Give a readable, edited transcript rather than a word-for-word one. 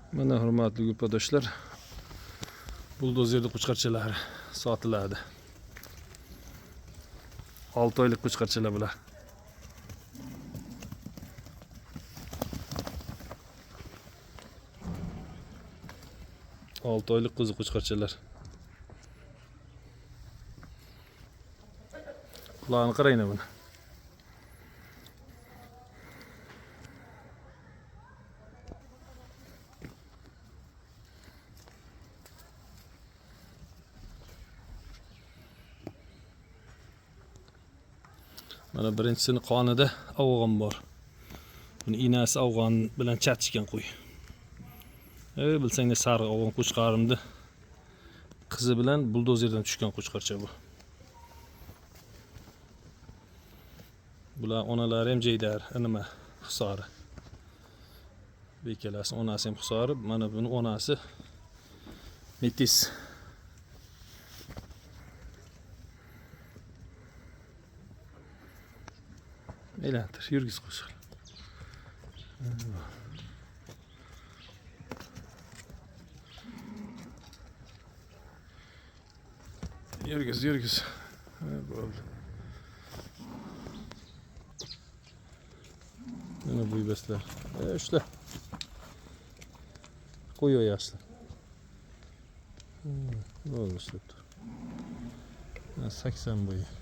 Mana hurmatli yurtdoshlar, buldozerli qo'chqarchalari sotiladi. 6 oylik qo'chqarchalar bular. Olti oylik qiziq qo'chqarchalar. Qulog'ini qarang buni. Mana birinchisini qonida afg'on bor. Buni inasi afg'on bilan chatishgan qo'y. Bilsanglar sariq afg'on qo'chqarimdi. Qizi bilan buldozerdan tushgan qo'chqarcha bu. Bular onalari ham Jaydar, nima, Hisori. Bekalasi onasi ham Hisori, mana buni onasi Metis. Elantir, yurgiz qo'shil. Yurgiz. Bo'ldi. Mana bu beslar. Ushla. Qo'yo yaxshi. Bo'ldi, ishlab tur. 80 bo'yi.